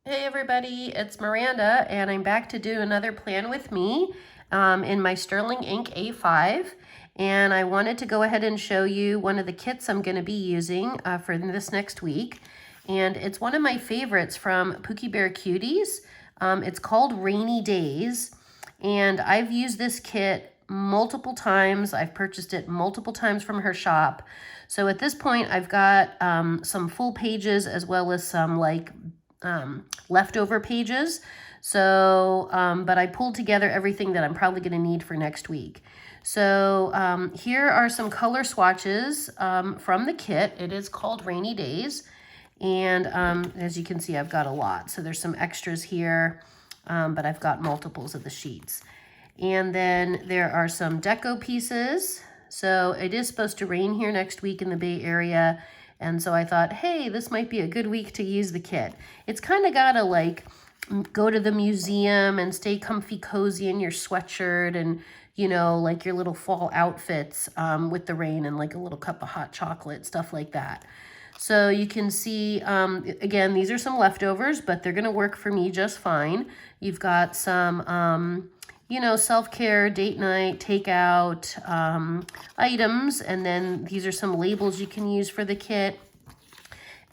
Hey everybody, it's Miranda and I'm back to do another plan with me in my Sterling Ink A5, and I wanted to go ahead and show you one of the kits I'm going to be using for this next week, and it's one of my favorites from Pookie Bear Cuties. It's called Rainy Days, and I've used this kit multiple times. I've purchased it multiple times from her shop. So at this point I've got some full pages as well as some leftover pages. So, but I pulled together everything that I'm probably going to need for next week. So here are some color swatches from the kit. It is called Rainy Days. And as you can see, I've got a lot. So there's some extras here, but I've got multiples of the sheets. And then there are some deco pieces. So it is supposed to rain here next week in the Bay Area. And so I thought, hey, this might be a good week to use the kit. It's kind of got to like go to the museum and stay comfy cozy in your sweatshirt and, you know, like your little fall outfits with the rain and like a little cup of hot chocolate, stuff like that. So you can see, again, these are some leftovers, but they're going to work for me just fine. You've got some, you know, self-care, date night, takeout items. And then these are some labels you can use for the kit.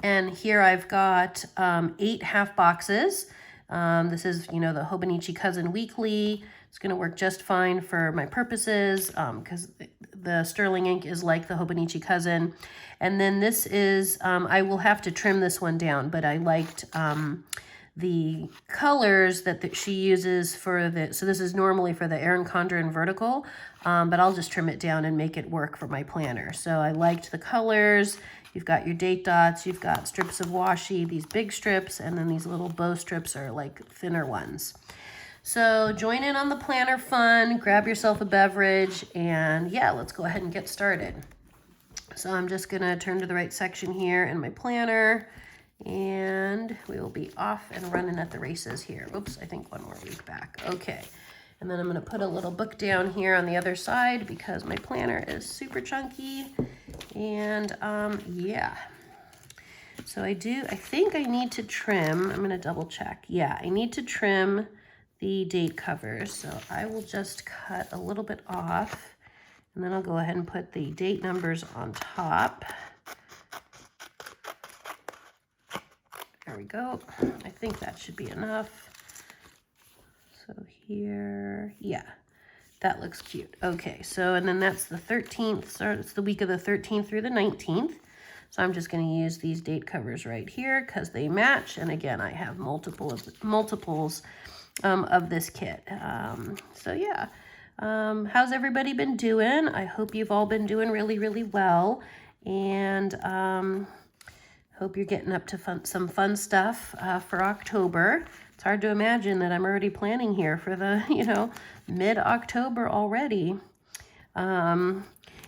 And here I've got 8 half boxes. This is, you know, the Hobonichi Cousin Weekly. It's going to work just fine for my purposes because the Sterling ink is like the Hobonichi Cousin. And then this is, I will have to trim this one down, but I liked the colors that she uses for the, so this is normally for the Erin Condren Vertical, but I'll just trim it down and make it work for my planner. So I liked the colors. You've got your date dots, you've got strips of washi, these big strips, and then these little bow strips are like thinner ones. So join in on the planner fun, grab yourself a beverage, and yeah, let's go ahead and get started. So I'm just gonna turn to the right section here in my planner, and we will be off and running at the races here. Oops, I think one more week back. Okay, and then I'm gonna put a little book down here on the other side because my planner is super chunky. And yeah, so I think I need to trim, I'm gonna double check. Yeah, I need to trim the date covers. So I will just cut a little bit off, and then I'll go ahead and put the date numbers on top. There we go. I think that should be enough. So here, yeah, that looks cute. Okay, so, and then that's the 13th, so it's the week of the 13th through the 19th. So I'm just going to use these date covers right here because they match. And again, I have multiples of this kit. So yeah, how's everybody been doing? I hope you've all been doing really, really well. And hope you're getting up to some fun stuff for October. It's hard to imagine that I'm already planning here for the, you know, mid-October already.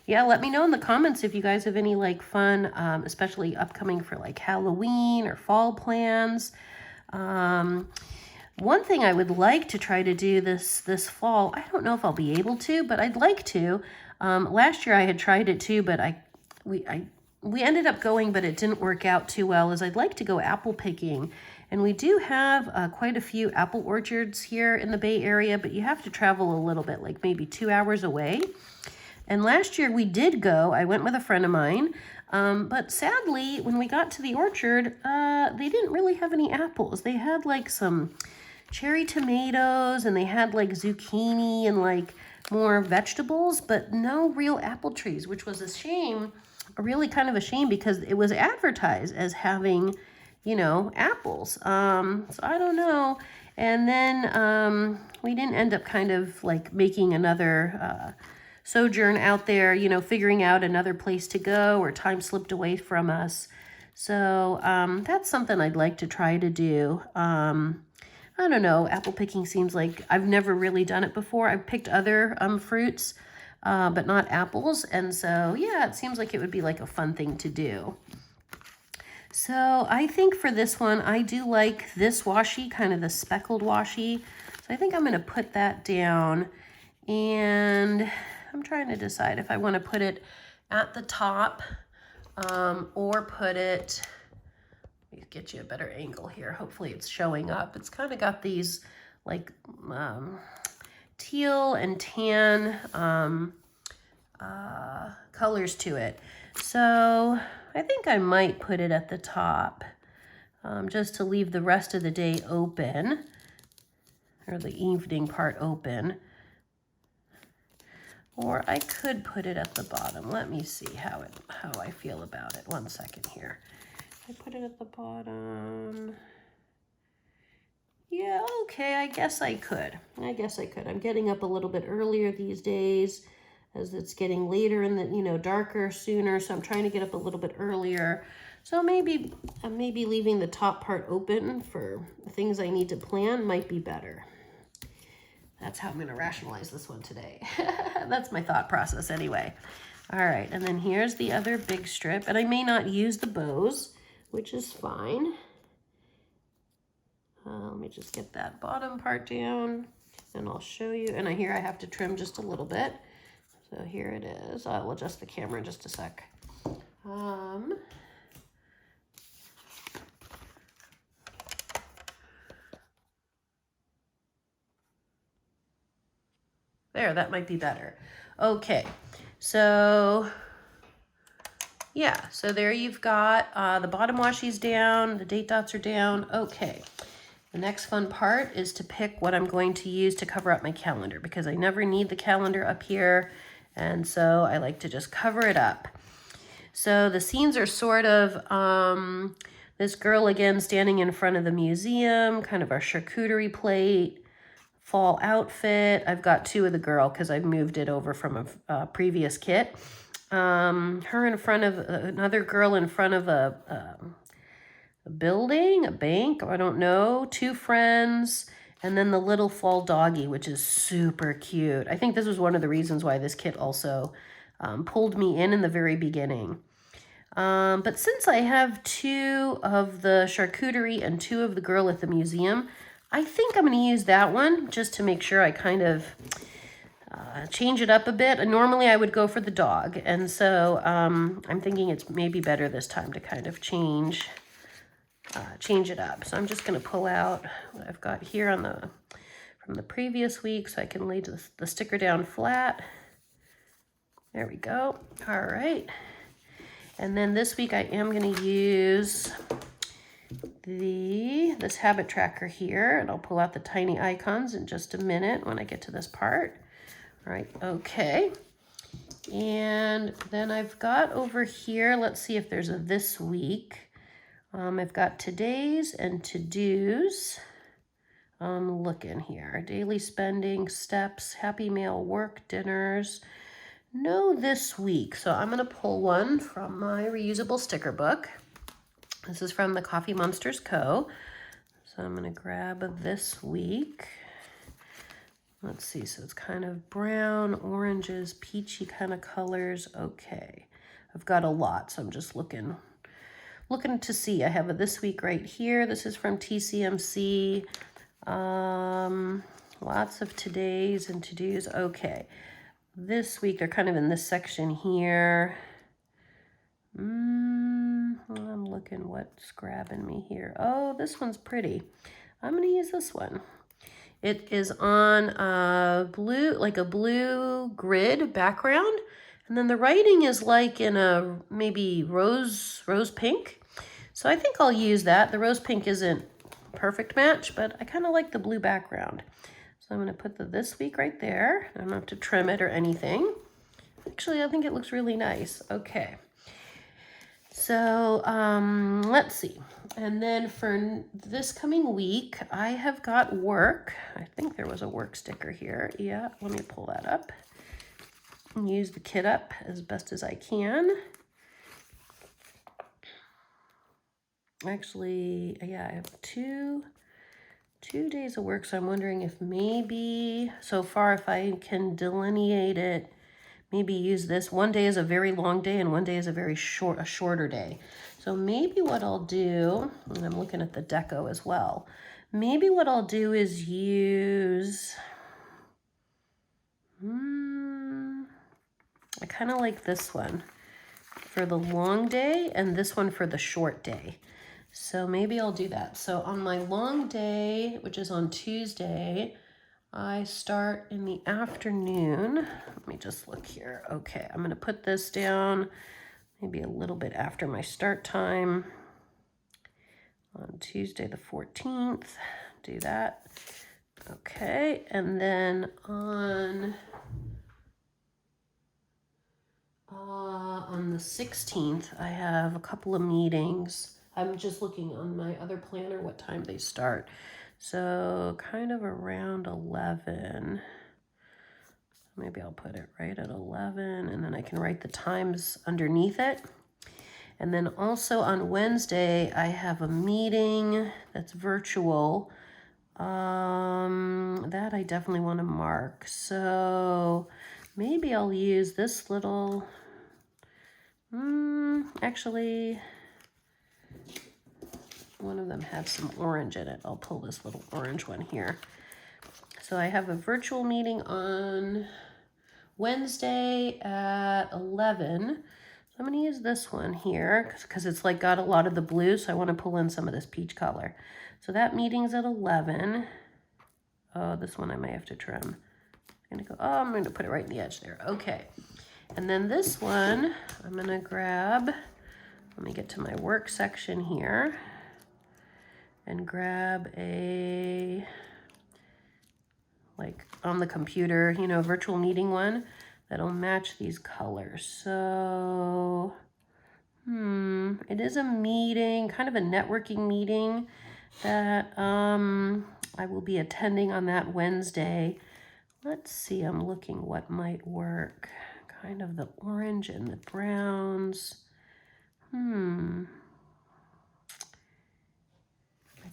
Yeah, let me know in the comments if you guys have any like fun, especially upcoming for like Halloween or fall plans. One thing I would like to try to do this fall, I don't know if I'll be able to, but I'd like to. Last year I had tried it too, but we ended up going, but it didn't work out too well, is I'd like to go apple picking. And we do have quite a few apple orchards here in the Bay Area, but you have to travel a little bit, like maybe 2 hours away. And last year we did go. I went with a friend of mine, but sadly, when we got to the orchard, they didn't really have any apples. They had like some cherry tomatoes, and they had like zucchini and like more vegetables, but no real apple trees, which was a shame. Really kind of a shame because it was advertised as having, you know, apples. So I don't know. And then we didn't end up kind of like making another sojourn out there, you know, figuring out another place to go, or time slipped away from us. So that's something I'd like to try to do. I don't know, apple picking seems like I've never really done it before. I've picked other fruits, but not apples. And so, yeah, it seems like it would be like a fun thing to do. So I think for this one, I do like this washi, kind of the speckled washi. So I think I'm going to put that down, and I'm trying to decide if I want to put it at the top or put it Let me get you a better angle here. Hopefully it's showing up. It's kind of got these like teal and tan colors to it. So I think I might put it at the top just to leave the rest of the day open, or the evening part open. Or I could put it at the bottom. Let me see how I feel about it. 1 second here. I put it at the bottom. Yeah, okay, I guess I could. I'm getting up a little bit earlier these days as it's getting later in the, darker sooner. So I'm trying to get up a little bit earlier. So maybe leaving the top part open for things I need to plan might be better. That's how I'm going to rationalize this one today. That's my thought process anyway. All right, and then here's the other big strip. And I may not use the bows, which is fine. Let me just get that bottom part down, and I'll show you. And here I have to trim just a little bit. So here it is. I'll adjust the camera in just a sec. There, that might be better. Okay, so yeah, so there you've got the bottom washies down, the date dots are down. Okay, the next fun part is to pick what I'm going to use to cover up my calendar, because I never need the calendar up here, and so I like to just cover it up. So the scenes are sort of this girl again standing in front of the museum, kind of our charcuterie plate, fall outfit. I've got two of the girl because I've moved it over from a previous kit. Her in front of another girl in front of a building, a bank, I don't know, two friends, and then the little fall doggy, which is super cute. I think this was one of the reasons why this kit also pulled me in the very beginning. But since I have two of the charcuterie and two of the girl at the museum, I think I'm going to use that one just to make sure I kind of change it up a bit. And normally I would go for the dog. And so I'm thinking it's maybe better this time to kind of change it up. So I'm just going to pull out what I've got here from the previous week so I can lay the sticker down flat. There we go. All right. And then this week I am going to use this habit tracker here, and I'll pull out the tiny icons in just a minute when I get to this part. All right, okay. And then I've got over here, let's see if there's a this week. I've got today's and to-dos. Looking here, daily spending, steps, happy meal, work, dinners. No this week, so I'm gonna pull one from my reusable sticker book. This is from the Coffee Monsters Co. So I'm going to grab this week. Let's see, so it's kind of brown, oranges, peachy kind of colors. Okay, I've got a lot, so I'm just looking to see. I have a this week right here. This is from TCMC. Lots of today's and to-dos. Okay, this week they're kind of in this section here. I'm looking what's grabbing me here. Oh, this one's pretty. I'm going to use this one. It is on a blue grid background, and then the writing is like in a maybe rose pink. So I think I'll use that. The rose pink isn't a perfect match, but I kind of like the blue background. So I'm going to put the this week right there. I don't have to trim it or anything. Actually, I think it looks really nice. Okay. So let's see. And then for this coming week, I have got work. I think there was a work sticker here. Yeah, let me pull that up and use the kit up as best as I can. Actually, yeah, I have two days of work, so I'm wondering if maybe, so far, if I can delineate it, maybe use this. One day is a very long day and one day is a shorter day. So maybe what I'll do, and I'm looking at the deco as well, maybe what I'll do is use, I kind of like this one for the long day and this one for the short day. So maybe I'll do that. So on my long day, which is on Tuesday, I start in the afternoon. Let me just look here. Okay, I'm gonna put this down maybe a little bit after my start time on Tuesday the 14th. Do that. Okay, and then on the 16th, I have a couple of meetings. I'm just looking on my other planner what time they start. So kind of around 11. Maybe I'll put it right at 11, and then I can write the times underneath it. And then also on Wednesday, I have a meeting that's virtual. That I definitely want to mark. So maybe I'll use this little, actually, one of them has some orange in it. I'll pull this little orange one here. So I have a virtual meeting on Wednesday at 11. So I'm going to use this one here because it's like got a lot of the blue. So I want to pull in some of this peach color. So that meeting's at 11. Oh, this one I may have to trim. I'm going to put it right in the edge there. Okay. And then this one, I'm going to grab, let me get to my work section here and grab a, like on the computer, you know, virtual meeting one that'll match these colors. So, it is a meeting, kind of a networking meeting that I will be attending on that Wednesday. Let's see, I'm looking what might work. Kind of the orange and the browns. I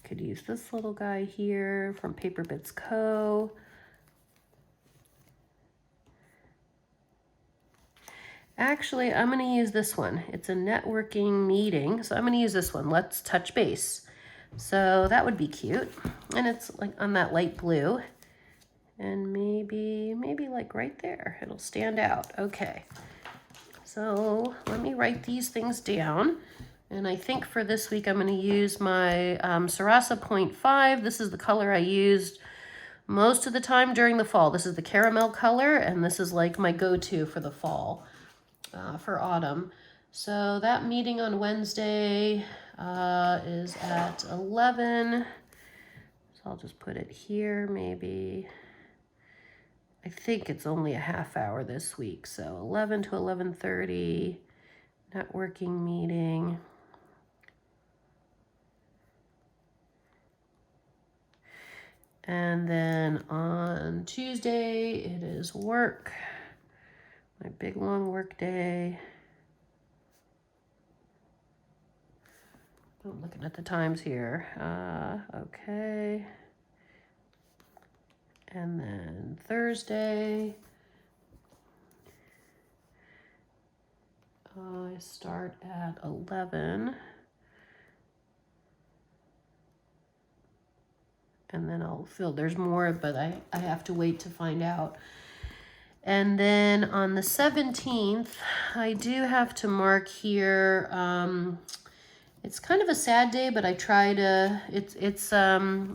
could use this little guy here from Paper Bits Co. Actually, I'm going to use this one. It's a networking meeting, so I'm going to use this one. Let's touch base. So that would be cute. And it's like on that light blue. And maybe like right there, it'll stand out. Okay. So let me write these things down. And I think for this week, I'm going to use my Sarasa 0.5. This is the color I used most of the time during the fall. This is the caramel color, and this is like my go-to for the fall, for autumn. So that meeting on Wednesday is at 11. So I'll just put it here, maybe. I think it's only a half hour this week. So 11 to 11:30, networking meeting. And then on Tuesday, it is work, my big long work day. I'm looking at the times here. Okay. And then Thursday, I start at 11. And then I'll fill, there's more, but I have to wait to find out. And then on the 17th, I do have to mark here, it's kind of a sad day, but I try to,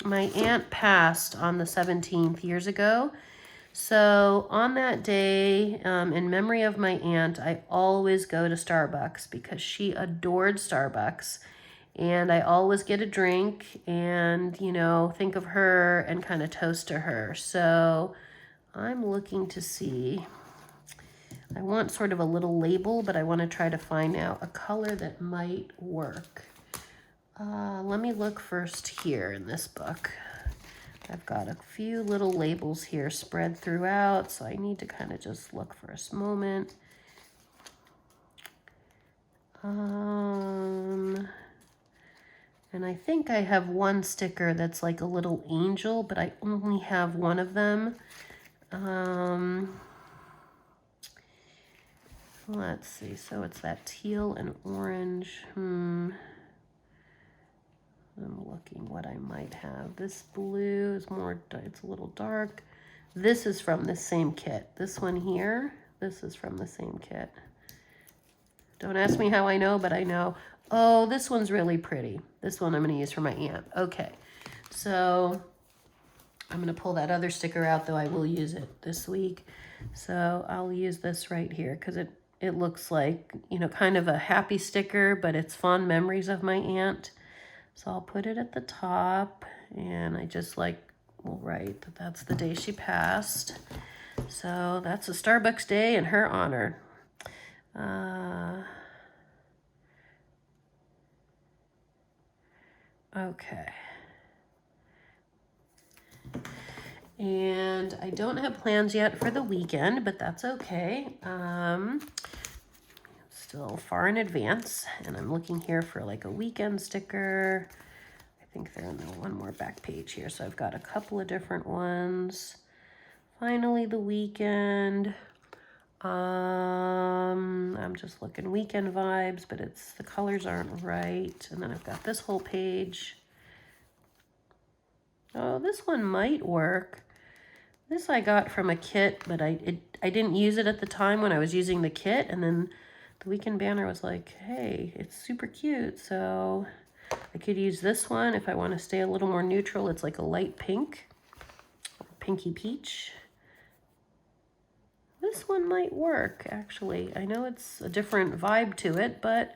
my aunt passed on the 17th years ago. So on that day, in memory of my aunt, I always go to Starbucks because she adored Starbucks. And I always get a drink and, you know, think of her and kind of toast to her. So I'm looking to see, I want sort of a little label, but I want to try to find out a color that might work. Let me look first here in this book. I've got a few little labels here spread throughout, so I need to kind of just look for a moment. And I think I have one sticker that's like a little angel, but I only have one of them. Let's see, so it's that teal and orange. I'm looking what I might have. This blue is more, it's a little dark. This is from the same kit. This one here, this is from the same kit. Don't ask me how I know, but I know. Oh, this one's really pretty. This one I'm going to use for my aunt. Okay, so I'm going to pull that other sticker out, though I will use it this week. So I'll use this right here because it looks like, you know, kind of a happy sticker, but it's fond memories of my aunt. So I'll put it at the top, and I just like will write that that's the day she passed. So that's a Starbucks day in her honor. Okay. And I don't have plans yet for the weekend, but that's okay. Still far in advance, and I'm looking here for like a weekend sticker. I think they're in the one more back page here, so I've got a couple of different ones. Finally the weekend. I'm just looking weekend vibes, but it's the colors aren't right. And then I've got this whole page. Oh, this one might work. This I got from a kit, but I didn't use it at the time when I was using the kit, and then the weekend banner was like, hey, it's super cute, so I could use this one if I want to stay a little more neutral. It's like a light pink, pinky peach. This one might work, actually. I know it's a different vibe to it, but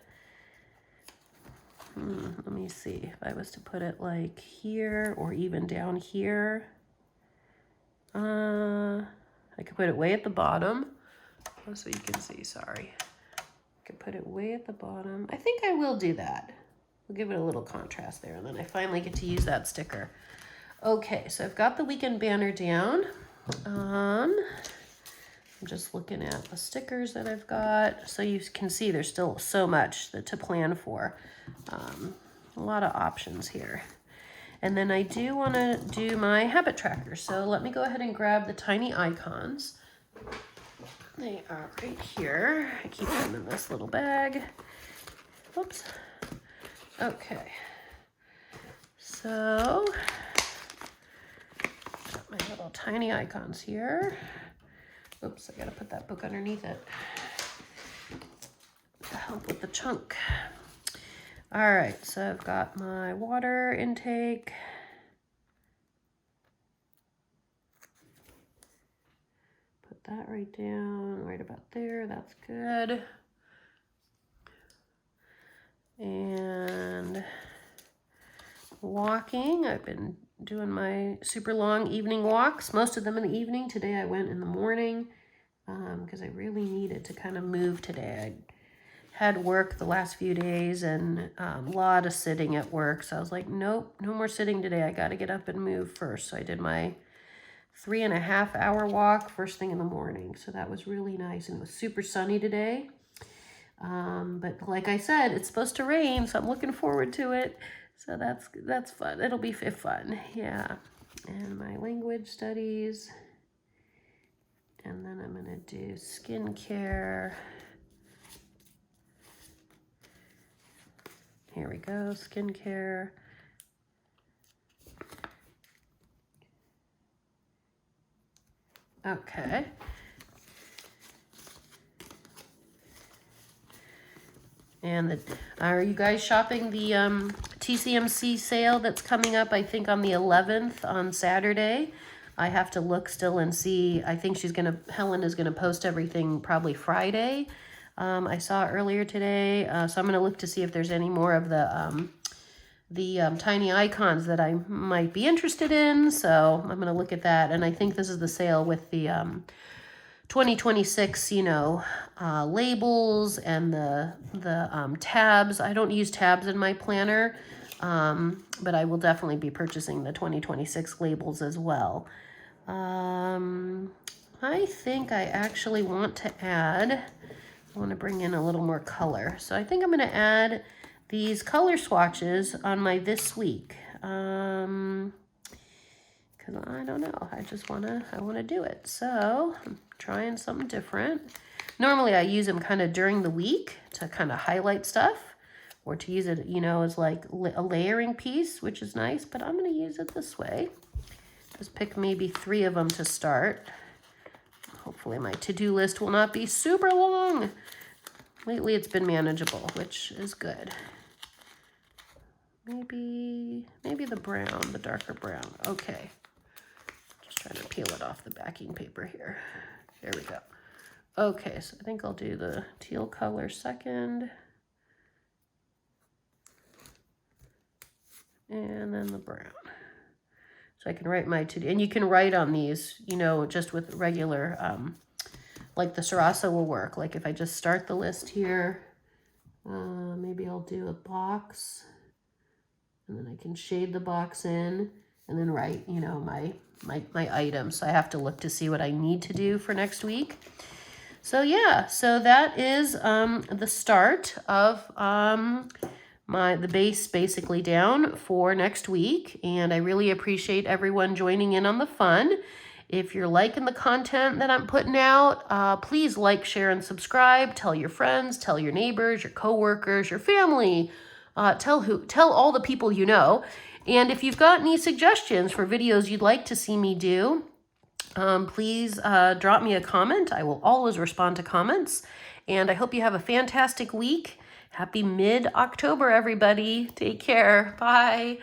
let me see. If I was to put it like here or even down here, I could put it way at the bottom. Oh, so you can see, sorry. I could put it way at the bottom. I think I will do that. We'll give it a little contrast there, and then I finally get to use that sticker. Okay, so I've got the weekend banner down. I'm just looking at the stickers that I've got. So you can see there's still so much to plan for. A lot of options here. And then I do want to do my habit tracker. So let me go ahead and grab the tiny icons. They are right here. I keep them in this little bag. Whoops. Okay. So, got my little tiny icons here. Oops, I gotta put that book underneath it to help with the chunk. All right, so I've got my water intake. Put that right down, right about there, that's good. And walking, I've been doing my super long evening walks, most of them in the evening. Today I went in the morning because I really needed to kind of move today. I had work the last few days and a lot of sitting at work. So I was like, nope, no more sitting today. I got to get up and move first. So I did my 3.5 hour walk first thing in the morning. So that was really nice. And it was super sunny today. But like I said, it's supposed to rain, so I'm looking forward to it. So that's fun. It'll be fun. Yeah. And my language studies. And then I'm going to do skincare. Here we go, skincare. Okay. And are you guys shopping the TCMC sale that's coming up, I think, on the 11th on Saturday? I have to look still and see. I think Helen is going to post everything probably Friday. I saw earlier today, so I'm going to look to see if there's any more of the tiny icons that I might be interested in. So I'm going to look at that. And I think this is the sale with the 2026, labels and the tabs. I don't use tabs in my planner, but I will definitely be purchasing the 2026 labels as well. I think I actually want to bring in a little more color. So I think I'm going to add these color swatches on my this week. Because I don't know, I want to do it. So I'm trying something different. Normally I use them kind of during the week to kind of highlight stuff or to use it, as like a layering piece, which is nice, but I'm going to use it this way. Just pick maybe 3 of them to start. Hopefully my to-do list will not be super long. Lately it's been manageable, which is good. Maybe the brown, the darker brown. Okay. Just trying to peel it off the backing paper here. There we go. Okay, so I think I'll do the teal color second. And then the brown. So I can write my to-do, and you can write on these, you know, just with regular, like the Sarasa will work. Like if I just start the list here, maybe I'll do a box, and then I can shade the box in, and then write, you know, my items. So I have to look to see what I need to do for next week. So yeah, so that is the start of the base basically down for next week, and I really appreciate everyone joining in on the fun. If you're liking the content that I'm putting out, please like, share, and subscribe. Tell your friends, tell your neighbors, your coworkers, your family, tell all the people you know. And if you've got any suggestions for videos you'd like to see me do, please drop me a comment. I will always respond to comments, and I hope you have a fantastic week. Happy mid-October, everybody. Take care. Bye.